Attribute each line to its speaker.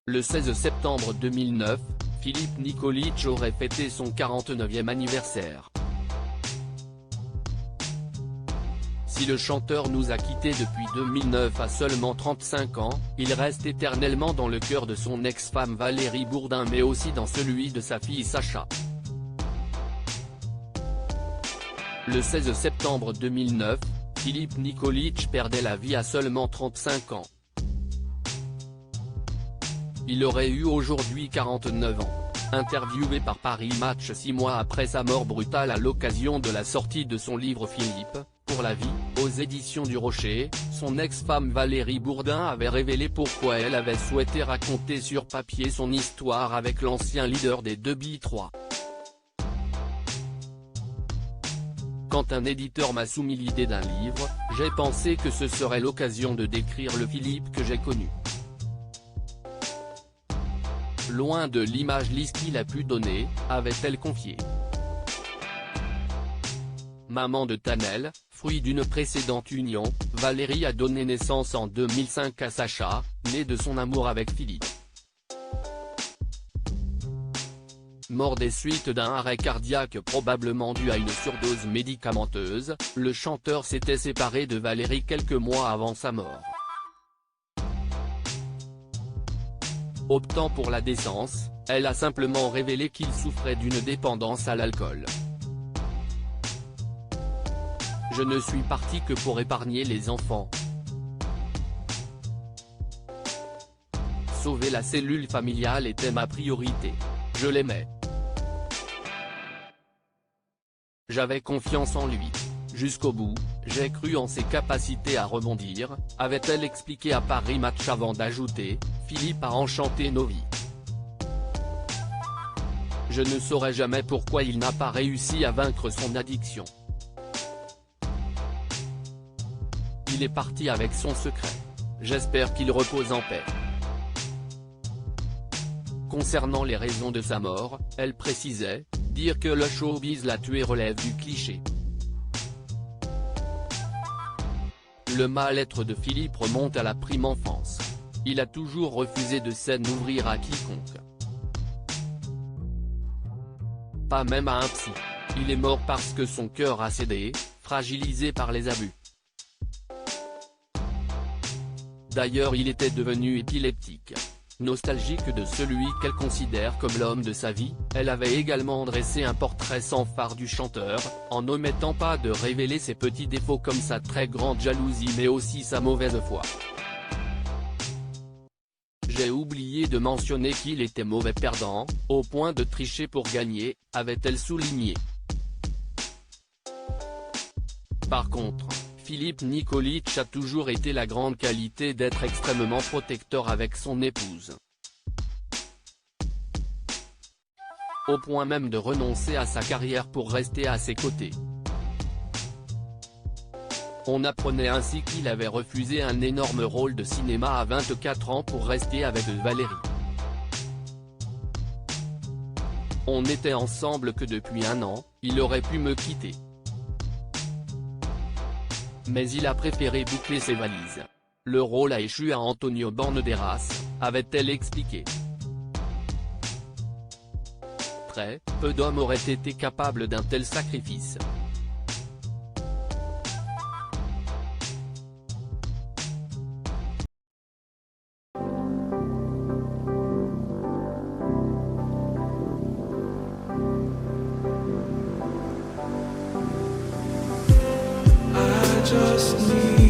Speaker 1: Le 16 septembre 2009, Philippe Nikolić aurait fêté son 49e anniversaire. Si le chanteur nous a quittés depuis 2009 à seulement 35 ans, il reste éternellement dans le cœur de son ex-femme Valérie Bourdin mais aussi dans celui de sa fille Sacha. Le 16 septembre 2009, Philippe Nikolić perdait la vie à seulement 35 ans. Il aurait eu aujourd'hui 49 ans. Interviewé par Paris Match 6 mois après sa mort brutale à l'occasion de la sortie de son livre Philippe, pour la vie, aux éditions du Rocher, son ex-femme Valérie Bourdin avait révélé pourquoi elle avait souhaité raconter sur papier son histoire avec l'ancien leader des 2B3. Quand un éditeur m'a soumis l'idée d'un livre, j'ai pensé que ce serait l'occasion de décrire le Philippe que j'ai connu. Loin de l'image lisse qu'il a pu donner, avait-elle confié. Maman de Tanel, fruit d'une précédente union, Valérie a donné naissance en 2005 à Sacha, né de son amour avec Philippe. Mort des suites d'un arrêt cardiaque probablement dû à une surdose médicamenteuse, le chanteur s'était séparé de Valérie quelques mois avant sa mort. Optant pour la décence, elle a simplement révélé qu'il souffrait d'une dépendance à l'alcool. Je ne suis partie que pour épargner les enfants. Sauver la cellule familiale était ma priorité. Je l'aimais. J'avais confiance en lui. Jusqu'au bout, j'ai cru en ses capacités à rebondir, avait-elle expliqué à Paris Match avant d'ajouter, Philippe a enchanté nos vies. Je ne saurais jamais pourquoi il n'a pas réussi à vaincre son addiction. Il est parti avec son secret. J'espère qu'il repose en paix. Concernant les raisons de sa mort, elle précisait, dire que le showbiz l'a tué relève du cliché. Le mal-être de Philippe remonte à la prime enfance. Il a toujours refusé de s'en ouvrir à quiconque. Pas même à un psy. Il est mort parce que son cœur a cédé, fragilisé par les abus. D'ailleurs il était devenu épileptique. Nostalgique de celui qu'elle considère comme l'homme de sa vie, elle avait également dressé un portrait sans phare du chanteur, en n'omettant pas de révéler ses petits défauts comme sa très grande jalousie mais aussi sa mauvaise foi. J'ai oublié de mentionner qu'il était mauvais perdant, au point de tricher pour gagner, avait-elle souligné. Par contre, Philippe Nikolić a toujours été la grande qualité d'être extrêmement protecteur avec son épouse. Au point même de renoncer à sa carrière pour rester à ses côtés. On apprenait ainsi qu'il avait refusé un énorme rôle de cinéma à 24 ans pour rester avec Valérie. On n'était ensemble que depuis un an, il aurait pu me quitter. Mais il a préféré boucler ses valises. Le rôle a échu à Antonio Banderas, avait-elle expliqué. Très peu d'hommes auraient été capables d'un tel sacrifice.
Speaker 2: Just need